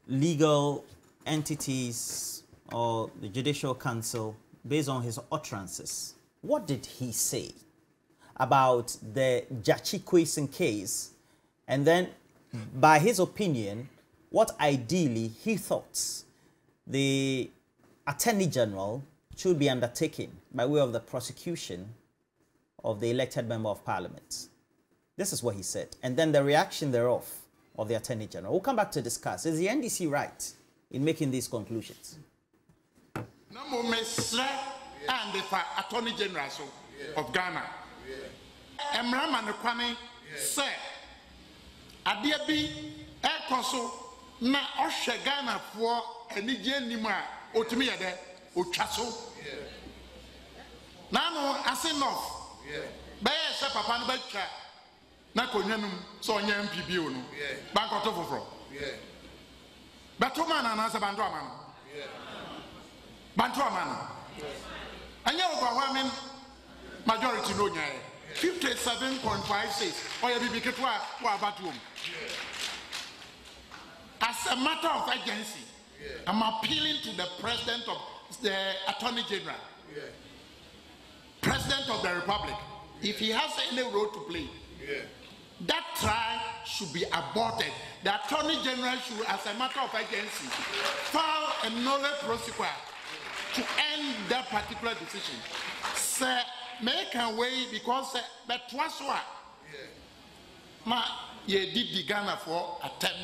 legal entities or the Judicial Council based on his utterances. What did he say about the Jachikwesin case? And then, by his opinion, what ideally he thought the Attorney General should be undertaking by way of the prosecution of the elected Member of Parliament. This is what he said. And then the reaction thereof of the Attorney General. We'll come back to discuss. Is the NDC right in making these conclusions? No more and the Attorney General of Ghana. Emraman Kwame said, Adiabi, Consul, na Osha Ghana for any Jenima, Otimia, Ochaso. Nano, as enough. Bear Papa Bacha, Nakonyanum, so Yan Pibuno, Bank of Tofro. Batoman and Asa Bandraman. Bantraman. And you overwhelming majority no 57.56 or you be bathroom. As a matter of urgency, I'm appealing to the President of the Attorney General, President of the Republic. If he has any role to play, that trial should be aborted. The Attorney General should, as a matter of urgency, file a nolle prosequi to end that particular decision. Sir, make a way because but was what? Ma ye did the Ghana for attempt.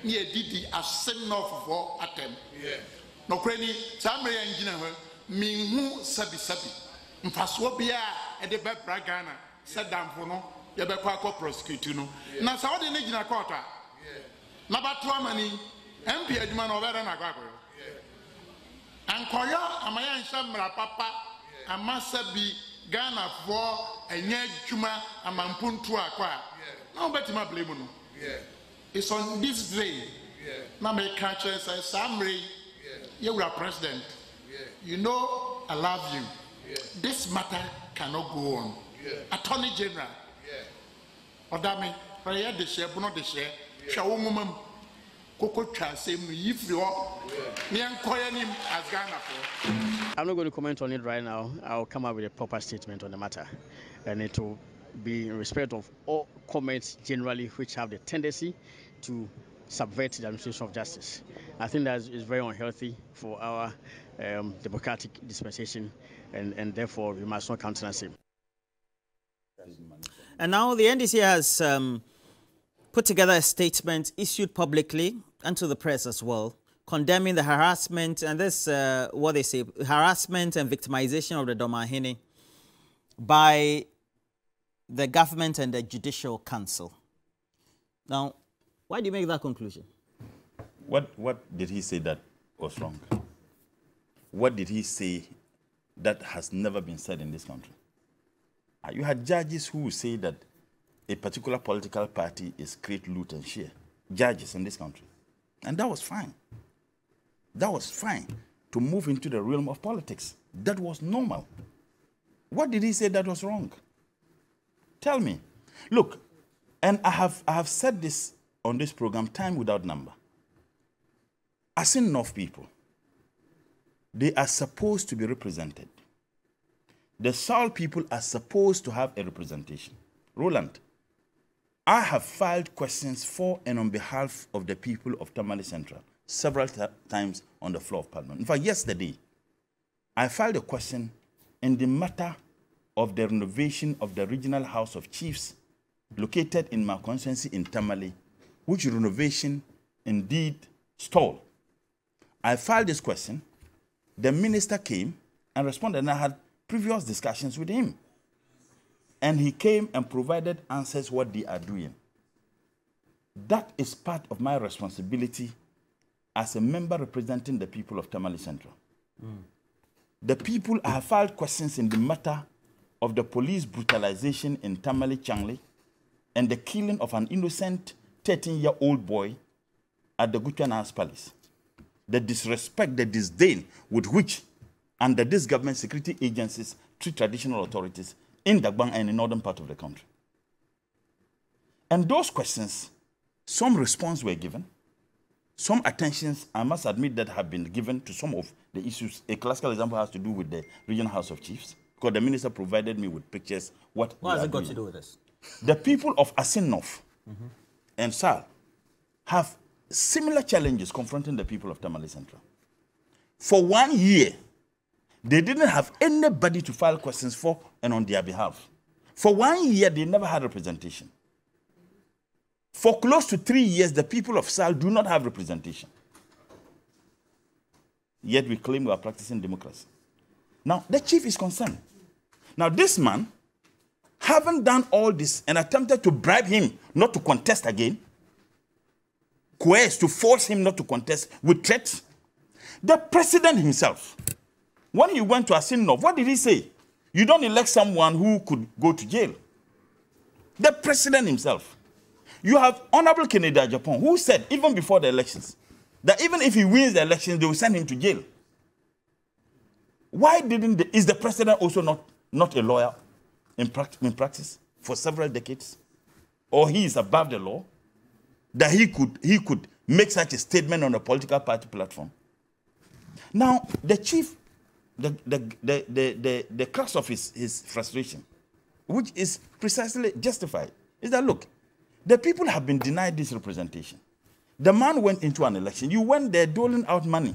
Ye did the ascent for attempt. No cranny, some engineer, me who sabi. Mpaswobia at the back Ghana said down for no, the back prosecute no. Now, so the Nigina quarter. Nabatwa money, MP Edman over an agro. And Koya, Amaya and Shamra Papa, and Massa be Ghana for a Nye Juma and Mampuntua qua. No better my blame. It's on this day. Now, my catcher says, Samri, you are president. You know, I love you. This matter cannot go on. Attorney General. Odame, prayer the share, but not the share. Shall woman Coco say, if you are him as Ghana for. I'm not going to comment on it right now. I'll come up with a proper statement on the matter. And it will be in respect of all comments generally which have the tendency to subvert the administration of justice. I think that is very unhealthy for our democratic dispensation, and therefore we must not countenance it. And now the NDC has put together a statement issued publicly and to the press as well, condemning the harassment and this, what they say, harassment and victimization of the Dormaahene by the government and the Judicial Council. Now, why do you make that conclusion? What did he say that was wrong? What did he say that has never been said in this country? You had judges who say that a particular political party is create, loot, and share. Judges in this country. And that was fine. That was fine to move into the realm of politics. That was normal. What did he say that was wrong? Tell me. Look, and I have said this on this program time without number. As enough people, they are supposed to be represented. The Saul people are supposed to have a representation. Roland, I have filed questions for and on behalf of the people of Tamale Central several times on the floor of Parliament. In fact, yesterday, I filed a question in the matter of the renovation of the Regional House of Chiefs located in my constituency in Tamale, which renovation indeed stalled. I filed this question. The minister came and responded, and I had previous discussions with him. And he came and provided answers what they are doing. That is part of my responsibility as a member representing the people of Tamale Central. The people have filed questions in the matter of the police brutalization in Tamale Changle and the killing of an innocent 13-year-old boy at the Gutyan House Palace. The disrespect, the disdain with which under this government security agencies treat traditional authorities in Dagbang and in northern part of the country. And those questions, some response were given, some attentions, I must admit, that have been given to some of the issues. A classical example has to do with the Regional House of Chiefs, because the minister provided me with pictures. What has it got to do with this? The people of Asin North and Sal have similar challenges confronting the people of Tamale Central. For 1 year, they didn't have anybody to file questions for and on their behalf. For 1 year, they never had representation. For close to 3 years, the people of Sal do not have representation. Yet we claim we are practicing democracy. Now, the chief is concerned. Now, this man, having done all this and attempted to bribe him not to contest again, coerce to force him not to contest with threats, the president himself, when he went to Asin North, what did he say? You don't elect someone who could go to jail. The president himself. You have Honorable Kennedy Japan, who said, even before the elections, that even if he wins the elections, they will send him to jail. Why didn't is the president also not a lawyer in practice for several decades? Or he is above the law? That he could make such a statement on a political party platform? Now, the chief, the crux of his frustration, which is precisely justified, is that, look, the people have been denied this representation. The man went into an election. You went there doling out money.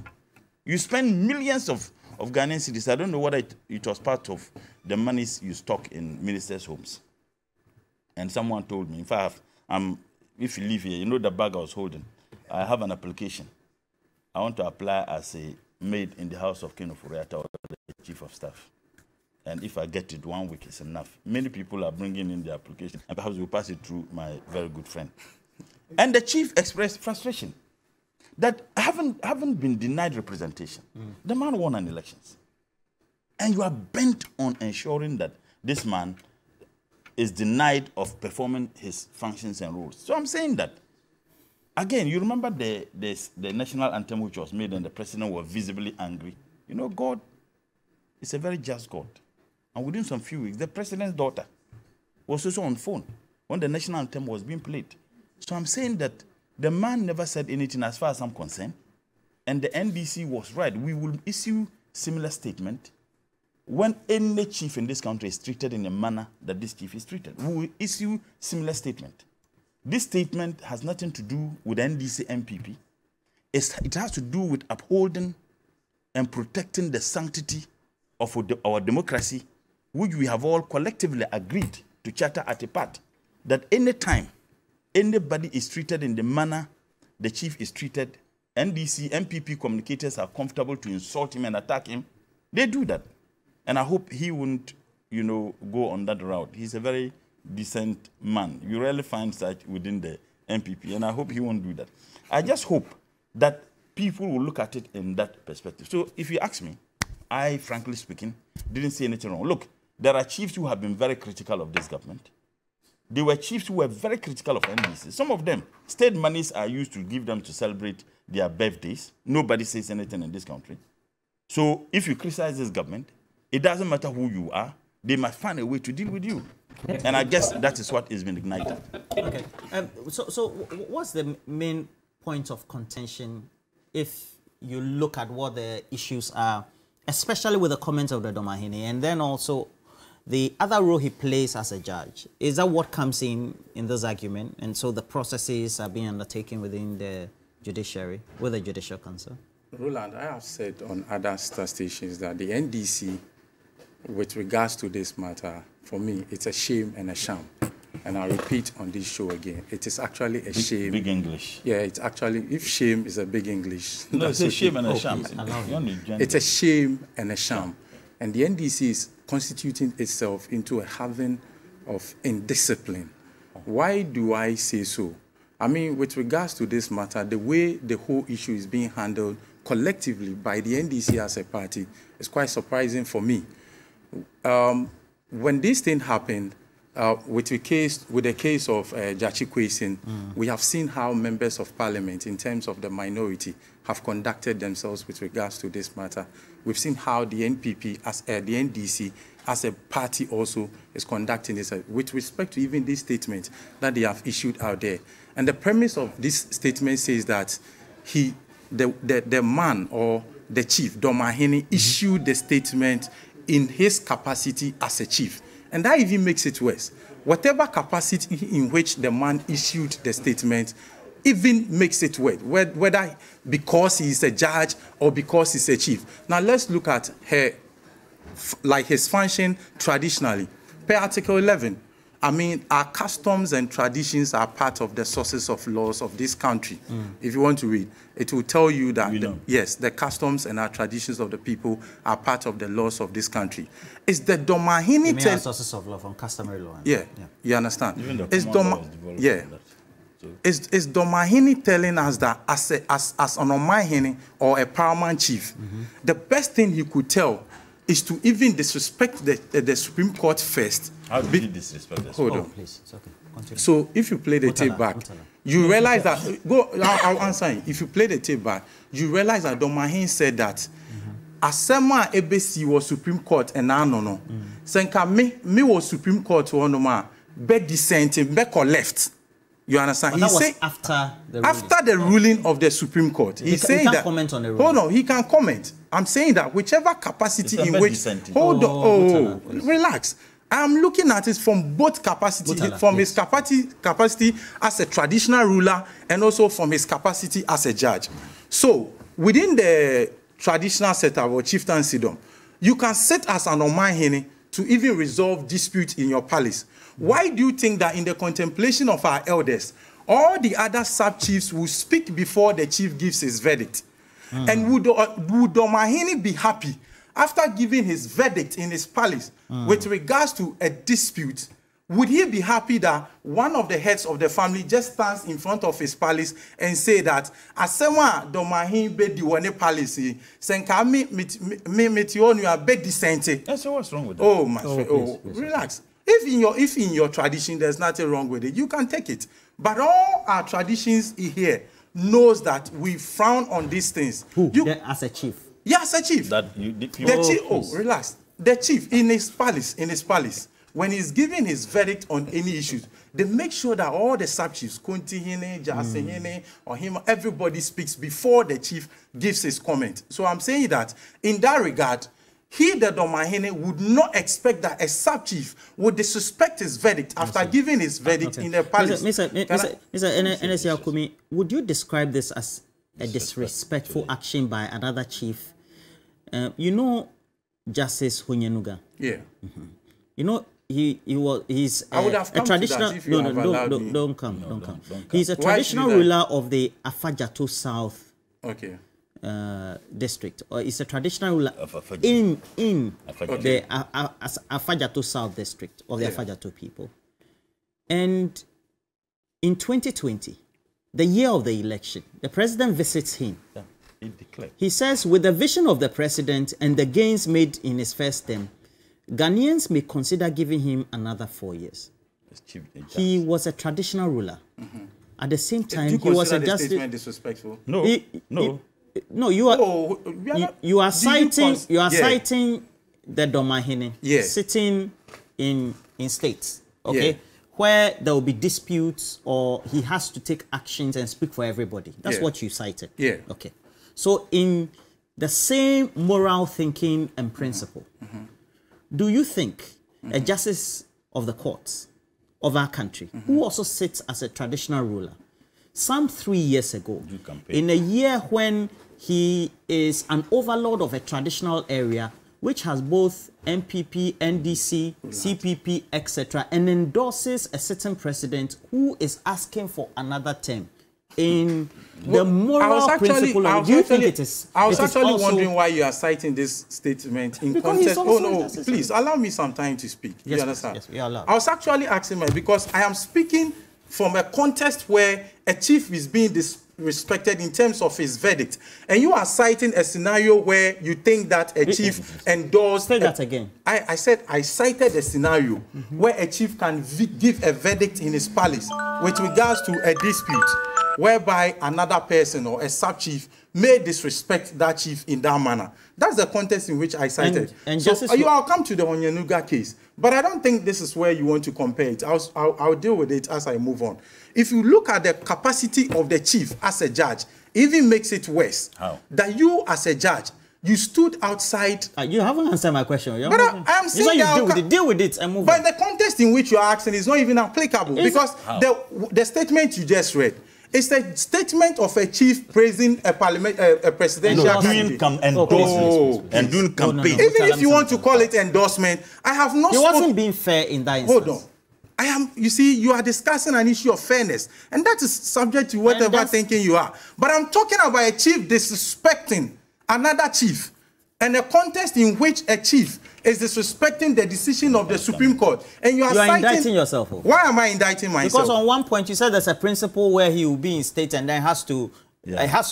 You spent millions of Ghanaian cedis. I don't know whether it was part of the monies you stock in ministers' homes. And someone told me, in fact, if you live here, you know the bag I was holding. I have an application. I want to apply as a maid in the house of King of Uriata or the chief of staff. And if I get it, 1 week is enough. Many people are bringing in their application, and perhaps we'll pass it through my very good friend. And the chief expressed frustration that haven't been denied representation. The man won an elections. And you are bent on ensuring that this man is denied of performing his functions and roles. So I'm saying that, again, you remember the national anthem which was made and the president was visibly angry. You know, God is a very just God. And within some few weeks, the president's daughter was also on phone when the national anthem was being played. So I'm saying that the man never said anything as far as I'm concerned. And the NDC was right. We will issue similar statement when any chief in this country is treated in a manner that this chief is treated. We will issue similar statement. This statement has nothing to do with NDC MPP. It has to do with upholding and protecting the sanctity of our democracy, which we have all collectively agreed to charter at a part, that any time anybody is treated in the manner the chief is treated, NDC, MPP communicators are comfortable to insult him and attack him, they do that. And I hope he won't, go on that route. He's a very decent man. You rarely find such within the MPP, and I hope he won't do that. I just hope that people will look at it in that perspective. So if you ask me, I, frankly speaking, didn't see anything wrong. Look, there are chiefs who have been very critical of this government. There were chiefs who were very critical of NDC. Some of them, state monies are used to give them to celebrate their birthdays. Nobody says anything in this country. So if you criticize this government, it doesn't matter who you are. They must find a way to deal with you. And I guess that is what has been ignited. Okay. So what's the main point of contention if you look at what the issues are, especially with the comments of the Dormaahene, and then also the other role he plays as a judge? Is that what comes in this argument? And so the processes are being undertaken within the judiciary, with the Judicial Council? Roland, I have said on other stations that the NDC, with regards to this matter, for me, it's a shame and a sham. And I'll repeat on this show again. It is actually a shame. Big English. Yeah, it's actually, if shame is a big English. No, it's a shame and a sham. It's a shame and a sham. And the NDC is constituting itself into a haven of indiscipline. Why do I say so? I mean, with regards to this matter, the way the whole issue is being handled collectively by the NDC as a party is quite surprising for me. When this thing happened, with the case of Jachi Kwesi, we have seen how members of parliament, in terms of the minority, have conducted themselves with regards to this matter. We've seen how the NPP, the NDC, as a party also is conducting this with respect to even this statement that they have issued out there. And the premise of this statement says that the man or the chief, Dormaahene, issued the statement in his capacity as a chief. And that even makes it worse. Whatever capacity in which the man issued the statement even makes it worse, whether because he is a judge or because he's a chief. Now let's look at his function traditionally. Per Article 11, I mean, our customs and traditions are part of the sources of laws of this country. If you want to read, it will tell you that, yes, the customs and our traditions of the people are part of the laws of this country. It's the Dormaahene sources of law from customary law. Yeah, you understand? Even the It's It's Dormaahene telling us that as an Dormaahene or a paramount chief, the best thing he could tell is to even disrespect the Supreme Court first. How did he disrespect the Supreme Court? Please, it's okay. Continue. So if you play the tape back, you realize that, I'll answer you. If you play the tape back, you realize that Dormaahene said that Asema ABC was Supreme Court and no. Senka me was Supreme Court one ma be dissenting, be left. You understand? But that was after the ruling of the Supreme Court. He's saying that. Comment on the ruling. Hold on, he can comment. I'm saying that whichever capacity in which. Dissenting. Hold on. Relax. I'm looking at it from both capacity, his capacity as a traditional ruler and also from his capacity as a judge. So within the traditional setup or chieftaincy, you can sit as an Dormaahene to even resolve dispute in your palace. Why do you think that in the contemplation of our elders, all the other sub-chiefs will speak before the chief gives his verdict? And would Dormaahene be happy after giving his verdict in his palace with regards to a dispute? Would he be happy that one of the heads of the family just stands in front of his palace and say that Asema Dormaahene be the one palace senka me you are be decent? So what's wrong with that? Oh my friend, please, relax. If in your tradition there's nothing wrong with it, you can take it. But all our traditions here knows that we frown on these things. As a chief? Yeah, as a chief. Relax. The chief in his palace, when he's giving his verdict on any issues, they make sure that all the sub-chiefs, Kuntihene, Jasehene, or him, everybody speaks before the chief gives his comment. So I'm saying that in that regard, he, the Dormaahene, would not expect that a sub-chief would disrespect his verdict after giving his verdict in the palace. Mr. NSC Akumi, would you describe this as a disrespectful action by another chief? You know Justice Hunyenuga? Yeah. You know, he's a traditional. Don't come. He's a traditional ruler of the Afajato South. Okay. District, or it's a traditional ruler in the Afajato South district of the Afajato people. And in 2020, the year of the election, the president visits him. He says, with the vision of the president and the gains made in his first term, Ghanaians may consider giving him another 4 years. He was a traditional ruler. At the same time, he was a justice. Disrespectful? No, you are citing the Dormaahene sitting in states, okay, where there will be disputes or he has to take actions and speak for everybody. That's what you cited. Okay. So in the same moral thinking and principle, do you think a justice of the courts of our country, who also sits as a traditional ruler, some 3 years ago, in a year when he is an overlord of a traditional area, which has both MPP, NDC, CPP, etc., and endorses a certain president who is asking for another term, in the moral principle of, do you think it is? I was actually wondering why you are citing this statement in context. Oh no, please allow me some time to speak. Yes, you understand? Yes, we are allowed. I was actually asking because I am speaking from a context where a chief is being disrespected in terms of his verdict, and you are citing a scenario where you think that a chief endorsed. Say that again. I said I cited a scenario where a chief can give a verdict in his palace with regards to a dispute, whereby another person or a sub-chief may disrespect that chief in that manner. That's the context in which I cited. I'll come to the Hunyenuga case, but I don't think this is where you want to compare it. I'll deal with it as I move on. If you look at the capacity of the chief as a judge even makes it worse. How? That you, as a judge, you stood outside. You haven't answered my question. But I'm saying you deal with it and move but on. the context in which you are asking is not even applicable because the statement you just read is a statement of a chief praising a presidential candidate. And doing campaign. Even if you want to call it endorsement, I have not. He wasn't being fair in that instance. Hold on. You see, you are discussing an issue of fairness, and that is subject to whatever thinking you are. But I'm talking about a chief disrespecting another chief, and a context in which a chief is disrespecting the decision of the Supreme Court. And you are indicting yourself. Why am I indicting myself? Because on one point you said there's a principle where he will be in state and then has to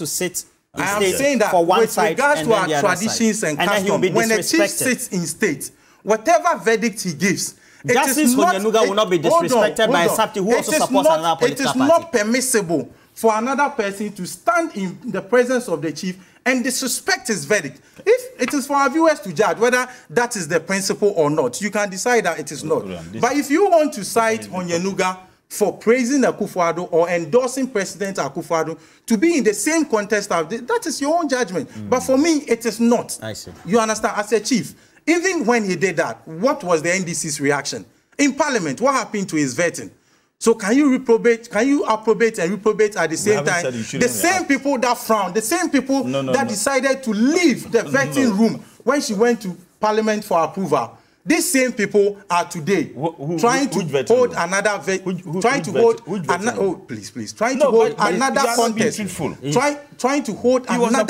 sit in I am state saying that for one with side regards and to then our traditions and customs, when a chief sits in state, whatever verdict he gives, Justice Honyanuga will not be disrespected by a Sapti who also supports another political party. It is not permissible for another person to stand in the presence of the chief and disrespect his verdict. If it is for our viewers to judge whether that is the principle or not, you can decide that it is not. But if you want to cite Honyanuga for praising Akufo-Addo or endorsing President Akufo-Addo to be in the same context, that is your own judgment. But for me, it is not. I see. You understand? As a chief, even when he did that, what was the NDC's reaction? In Parliament, what happened to his vetting? So can you approbate and reprobate at the same time? The same people that frowned, the same people that decided to leave the vetting room when she went to Parliament for approval. These same people are today trying to hold another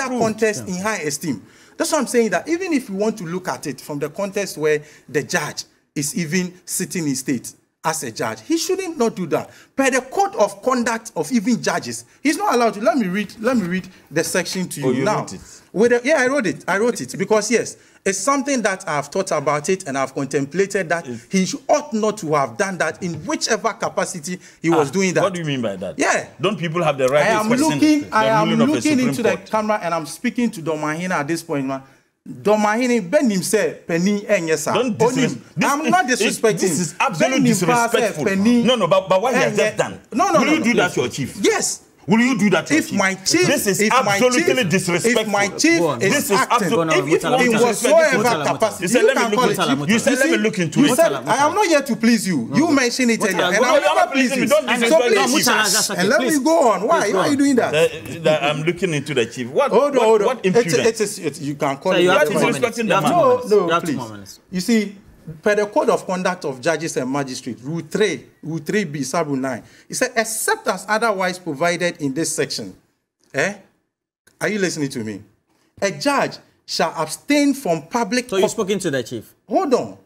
contest in high esteem. That's why I'm saying that even if you want to look at it from the context where the judge is even sitting in state as a judge, he shouldn't not do that. Per the code of conduct of even judges, he's not allowed to. Let me read the section to you now. I wrote it because yes, it's something that I've thought about it and I've contemplated that he ought not to have done that in whichever capacity he was doing that. What do you mean by that? Yeah. Don't people have the right I am looking into the camera and I'm speaking to Dormaahene at this point, man. Dormaahene benim say penny enyesa. I'm not disrespecting. This is absolutely disrespectful. No, but what he has just done. Will you do that to your chief? Yes. Will you do that to your chief? My chief, this is absolutely disrespectful. If my chief is acting in whatsoever capacity, you said let me look into it. I am not here to please you. You mentioned it earlier, and I will never please you. So please, and let me go on. Why are you doing that? I'm looking into the chief. What impudence? You can call it. You have 2 more minutes. No, please. You see, per the code of conduct of judges and magistrates, Rule 3B, Sub 9, it said, except as otherwise provided in this section. Are you listening to me? A judge shall abstain from public... So you've spoken to the chief? Hold on.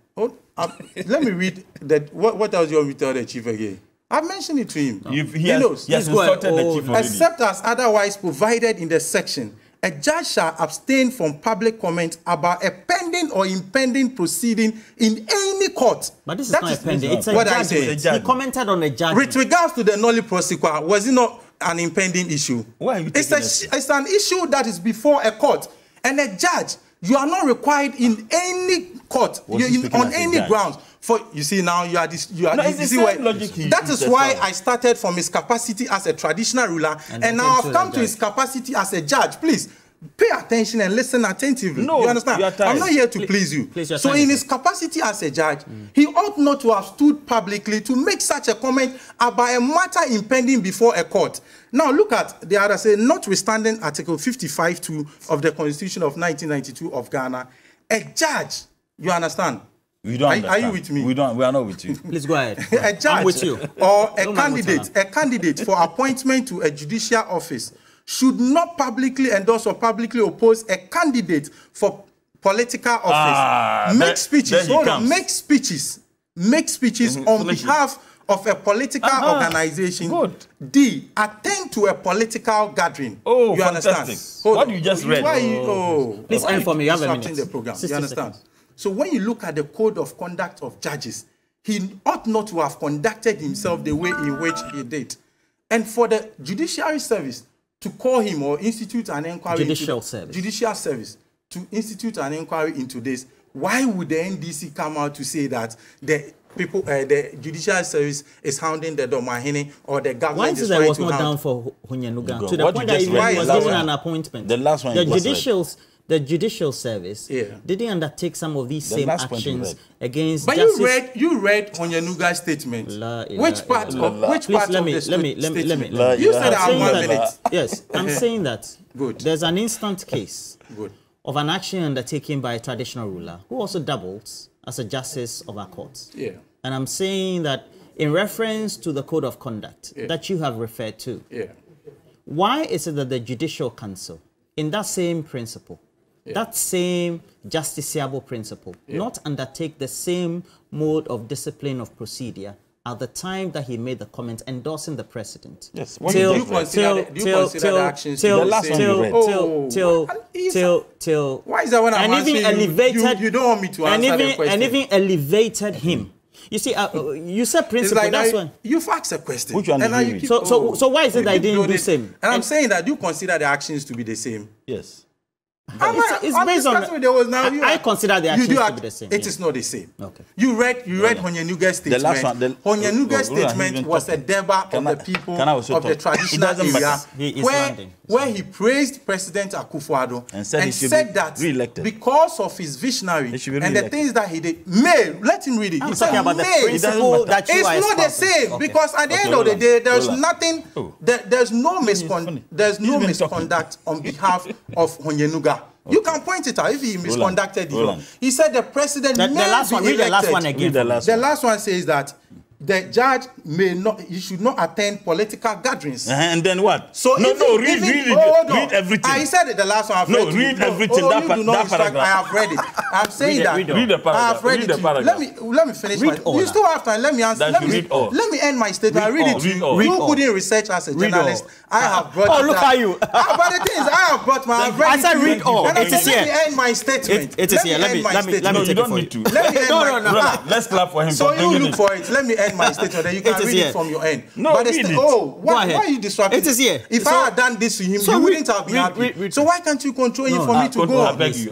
Let me read that. What else do you want me to tell the chief again? I've mentioned it to him. He has insulted the chief already. Except as otherwise provided in the section, a judge shall abstain from public comment about a pending or impending proceeding in any court. But this is not a pending. It's a judgment. He commented on a judgment. With regards to the nolli prosequa, was it not an impending issue? Why are you it's an issue that is before a court. And a judge, you are not required in any court, on any grounds. You see now, that is why I started from his capacity as a traditional ruler, and now I've come to his capacity as a judge. Please, pay attention and listen attentively. No, you understand? I'm not here to please you. So in his capacity as a judge, he ought not to have stood publicly to make such a comment about a matter impending before a court. Now look at the other, say, notwithstanding Article 55(2) of the Constitution of 1992 of Ghana, a judge, you understand? We don't understand. Are you with me? We are not with you. Please go ahead. A judge I'm with you. Or a candidate for appointment to a judicial office should not publicly endorse or publicly oppose a candidate for political office. Make speeches on behalf of a political organization. Good. D. Attend to a political gathering. Oh, you fantastic. Understand? What you just read. Please end for me. You have a minute. The program. You understand? So when you look at the code of conduct of judges, he ought not to have conducted himself the way in which he did. And for the judiciary service to call him or institute an inquiry judicial service to institute an inquiry into this, why would the NDC come out to say that the people, the judicial service is hounding the Dormaahene, or the government Why is is it trying that was to not hound? down for Honyanuga? To the What point you that just he read, was the last given one. an appointment. The last one you just read. The judicial service didn't undertake some of these same last point you actions read. against But justice. you read Honyanuga's statement. Which part of the statement? You said I have 1 minute. Yes, I'm saying that. Good. There's an instant case Good. of an action undertaken by a traditional ruler who also doubles as a justice of our courts. Yeah. And I'm saying that in reference to the code of conduct that you have referred to, Yeah. why is it that the Judicial Council, in that same principle, that same justiciable principle, not undertake the same mode of discipline of procedure at the time that he made the comment endorsing the president? Yes. Do you consider the actions to be the same? Why is that when I'm asking you don't want me to answer the question? And even elevated him. You see, you said principle, like that's one. You've asked a question. Which one and did you read? So why is it that I didn't do the same? And I'm saying that you consider the actions to be the same. Yes. It's based on. I consider the actions to be the same. It is not the same. Okay. You read Honyanuga's statement. The last one. Honyanuga's statement was a deba of the people of the traditional area where he praised President Akufo-Addo and said that because of his visionary and the things that he did, let him read it. I'm talking about the principle that you are It's not the same because at the end of the day, there's nothing. There's no misconduct on behalf of Honyanuga. You can point it out if he misconducted you. He said the president may be elected. Read the last one again. The last one says that the judge he should not attend political gatherings. And then what? So read everything. He said it the last one. Read everything. That paragraph. I have read it. I'm saying that. Read the paragraph. I have read it. Let me finish. You still have time. Let me answer. Let me end my statement. I read it to you. You couldn't research as a journalist. I have brought. Oh, look at you. But the thing is, I have brought my. I said read all. Let me end my statement. It is here. Let me take it for you. No. Let's clap for him. So you look for it. Let me end my statement. Then you can read it from your end. No, read it. Why are you disrupting? It is here. If I had done this to him, you wouldn't have been happy. So why can't you control him for me to go? I beg you.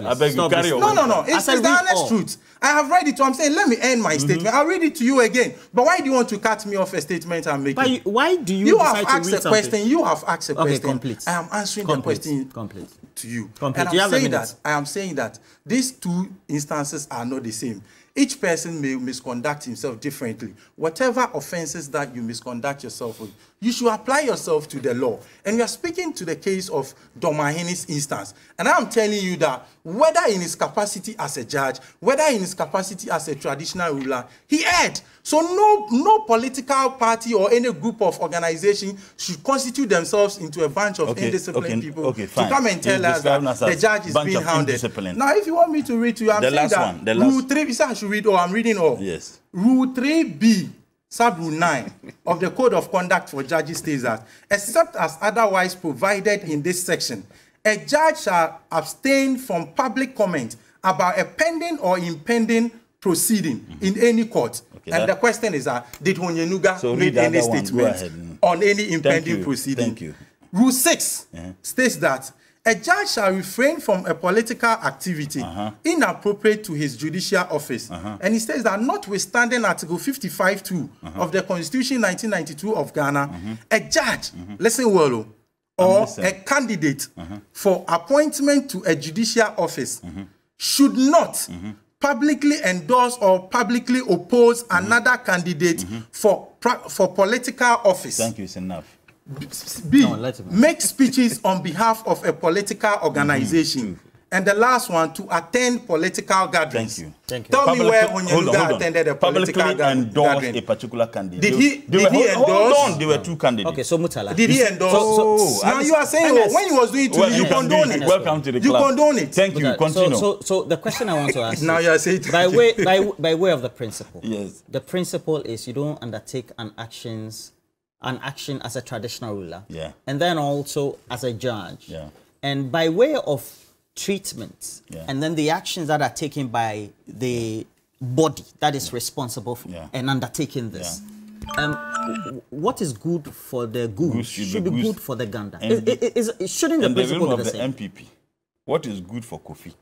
Carry on. No. It's the honest truth. I have read it. So I'm saying, let me end my statement. I'll read it to you again. But why do you want to cut me off a statement I'm making? Why do you? You have asked a question. You have asked a question. Complete. I am answering the question to you. Complete. And I am saying that these two instances are not the same. Each person may misconduct himself differently. Whatever offenses that you misconduct yourself with, you should apply yourself to the law. And we are speaking to the case of Dormaahene's instance. And I'm telling you that whether in his capacity as a judge, whether in his capacity as a traditional ruler, he erred. So no political party or any group of organization should constitute themselves into a bunch of indisciplined people to come and tell us that the judge is being hounded. Now, if you want me to read to you, I'm saying that Rule 3, you say I should read all, I'm reading all. Yes. Rule 3B, Sub-Rule 9 of the Code of Conduct for Judges states that, except as otherwise provided in this section, a judge shall abstain from public comment about a pending or impending proceeding in any court. And the question is, did Honyanuga make any statement on any impending proceeding? Thank you. Rule 6 states that a judge shall refrain from a political activity inappropriate to his judicial office. And he says that notwithstanding Article 55(2) of the Constitution 1992 of Ghana, a judge, listen well, or a candidate for appointment to a judicial office should not publicly endorse or publicly oppose another candidate for political office. Thank you, it's enough. B, make speeches on behalf of a political organization. And the last one, to attend political gatherings. Thank you. Tell me where Honyanuga attended a political gathering. Endorse a particular candidate. Did he endorse? Hold on, there were two candidates. Okay, so Mutala. Did he endorse? Now you are saying when he was doing it, you condone it. Welcome to the club. You condone it. Thank you. Continue. So the question I want to ask now you are saying by way of the principle. Yes. The principle is you don't undertake an action as a traditional ruler. Yeah. And then also as a judge. Yeah. And by way of treatment, and then the actions that are taken by the body that is responsible for and undertaking this. What is good for the goose should be good for the gander. Shouldn't the principle be the same? MPP, what is good for Kofi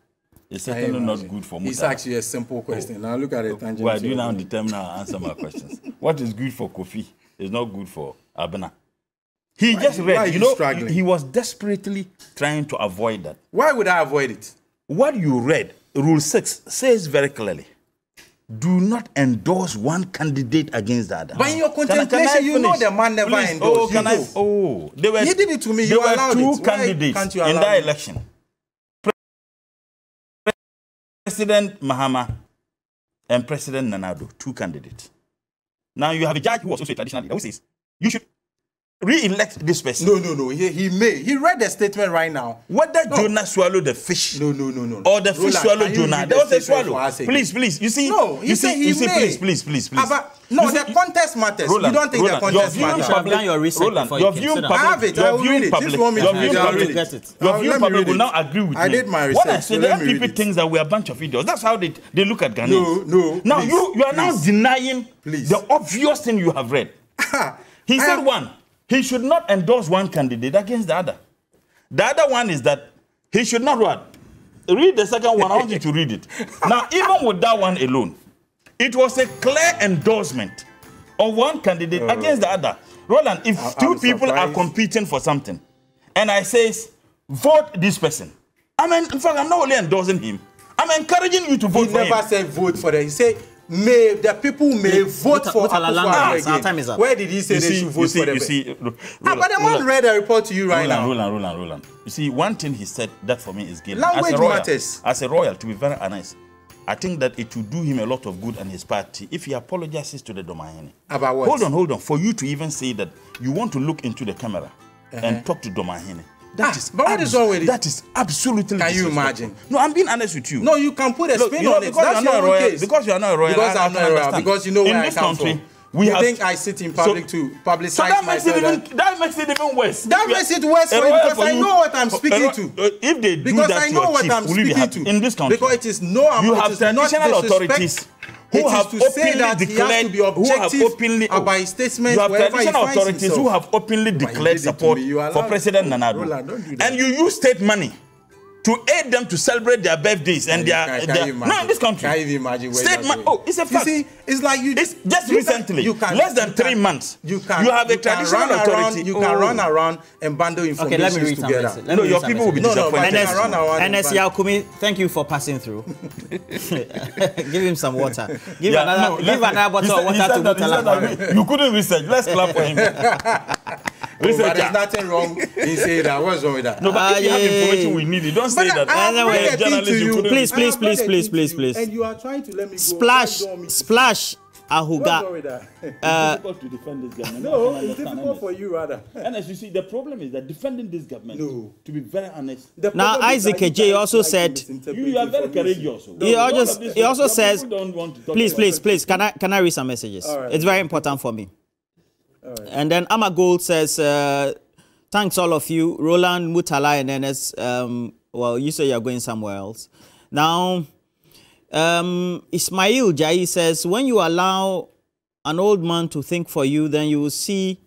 It's certainly not good for Murtala. It's actually a simple question. Now look at it. Well, do you now determine how to answer my questions? What is good for Kofi is not good for Abena. He just read, he was desperately trying to avoid that. Why would I avoid it? What you read, Rule 6, says very clearly, do not endorse one candidate against the other. But in your contemplation, you know the man never endorsed. They were, he did it to me. There were two candidates in that election. President Mahama and President Nanado, two candidates. Now you have a judge who was also a traditional leader who says you should re-elect this person. No. He may. He read the statement right now. Whether Jonah swallowed the fish. No. Or the fish swallowed Jonah. There was a swallow. Please. You see. No, he said he may. Please. The context matters. Roland, you don't think the context matters? You have done your research before you came. I have it. I will read it. This one your view public will now agree with me. I did my research. What I said, the NPP thinks that we are a bunch of idiots. That's how they look at Ghanaians. No. Now you are now denying the obvious thing you have read. He said one. He should not endorse one candidate against the other. The other one is that he should not what? Read the second one. I want you to read it. Now, even with that one alone, it was a clear endorsement of one candidate against the other. Roland, if two people are competing for something, and I say, vote this person, in fact, I'm not only endorsing him, I'm encouraging you to vote for him. He never said vote for them. He said, the people may vote for Akufo-Addo. Where did he say they should vote for them? But the man read a report to you right now. Roland. You see, one thing he said that for me is guilty. Language matters. As a royal, to be very honest, I think that it will do him a lot of good and his party if he apologizes to the Dormaahene. About what? Hold on. For you to even say that you want to look into the camera and talk to Dormaahene. But what is wrong with it? That is absolutely Can you imagine? No, I'm being honest with you. No, you can put a spin on it. That's your own case. Because you are not a royal. Because I'm not a royal. Because you know where I come from. You think I sit in public to publicize myself? That makes it even worse. That makes it worse for you because I know what I'm speaking to. If they do that to your chief, will you be happy in this country? Because it is no, you have traditional authorities who have openly declared, about his statement. You have traditional authorities who have openly declared support for President Nanado, and you use state money to aid them to celebrate their birthdays and their no, in this country. Can you imagine where state money? Oh, it's a fact. You see, it's like it's just recently, less than 3 months. You have a traditional authority. You can run around and bundle information together. No, your people will be disappointed. NS Yakumi, thank you for passing through. Give him some water. Give another bottle of water to Murtala. You couldn't research. Let's clap for him. But there's nothing wrong in saying that. What's wrong with that? No, but if you have information we need, you don't say that. Please. And you are trying to let me go. Splash, Ahuga. It's difficult to defend this government. No, it's difficult for you, rather. And as you see, the problem is that defending this government, to be very honest. Now, Isaac J also said, you are very courageous. He also says, please, can I read some messages? Right. It's very important for me. Right. And then Amagold says, thanks all of you, Roland, Murtala, and NS. Well, you say you're going somewhere else. Now, Ismail Jai says, when you allow an old man to think for you, then you will see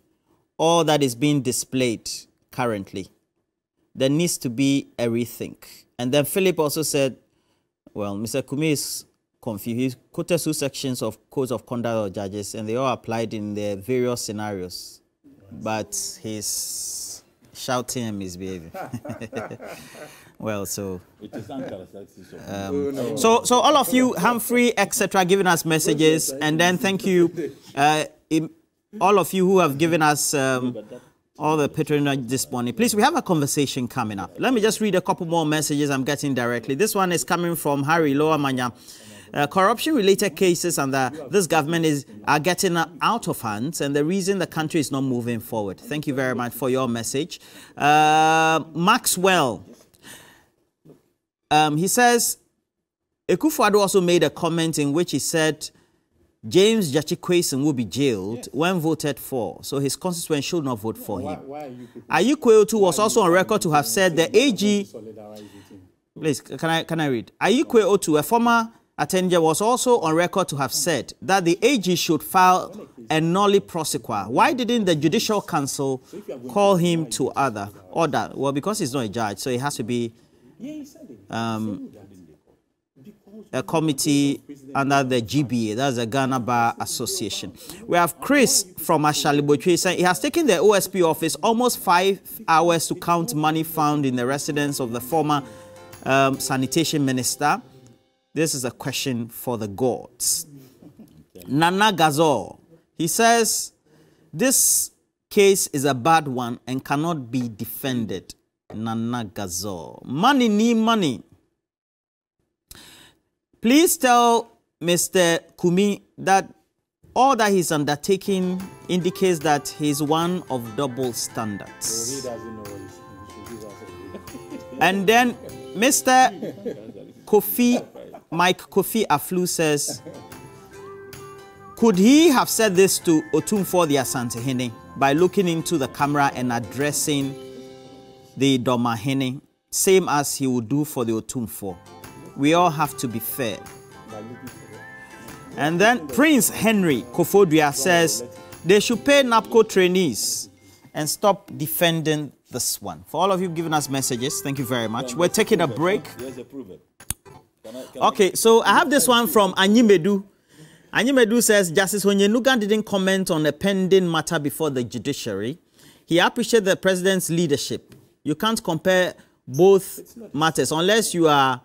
all that is being displayed currently. There needs to be a rethink. And then Philip also said, well, Mr. Kumi is confused. He quoted 2 sections of codes of conduct of judges, and they all applied in the various scenarios. But he's shouting and misbehaving. Well, so so all of you, Humphrey, etc., giving us messages, and then thank you, all of you who have given us all the patronage this morning. Please, we have a conversation coming up. Let me just read a couple more messages I'm getting directly. This one is coming from Harry Lower Manya. Corruption-related cases under this government are getting out of hand, and the reason the country is not moving forward. Thank you very much for your message. Maxwell, he says, Akufo-Addo also made a comment in which he said James Jachikwesin will be jailed when voted for, so his constituents should not vote for him. Ayikwe was also on record to have said the AG... Please, can I read? Ayikwe Otu, a former Attorney was also on record to have said that the AG should file a nolli prosequa. Why didn't the Judicial Council call him to order? Well, because he's not a judge, so it has to be a committee under the GBA, that's the Ghana Bar Association. We have Chris from Ashalibotwe saying he has taken the OSP office almost 5 hours to count money found in the residence of the former sanitation minister. This is a question for the gods. Nana Gazor, he says, this case is a bad one and cannot be defended. Nana Gazor. Money need money. Please tell Mr. Kumi that all that he's undertaking indicates that he's one of double standards. So he doesn't know what And then Mr. Mike Kofi Aflu says, could he have said this to Otumfuo the Asantehene by looking into the camera and addressing the Dormaahene, same as he would do for the Otumfuo? We all have to be fair. And then Prince Henry Kofodria says they should pay NAPCO trainees and stop defending this one. For all of you giving us messages, thank you very much. We're taking a break. Okay, so I have this one from Anyimedu. Anyimedu says Justice Onyenuga didn't comment on a pending matter before the judiciary. He appreciated the president's leadership. You can't compare both matters unless you are,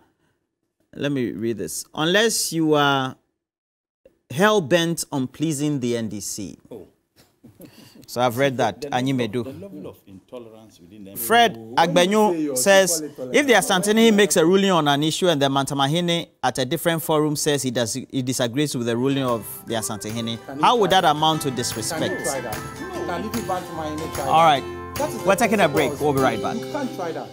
let me read this, unless you are hell-bent on pleasing the NDC. Oh. So I've read that, Anyimedu. The level of intolerance within them. Fred Agbenyo says, if the Asantehene makes a ruling on an issue and the Mantamahene at a different forum says he disagrees with the ruling of the Asantehene, how would that amount to disrespect? Can you try that? Can you Bantamahene try that? All right. We're taking a break. We'll be right back. You can't try that.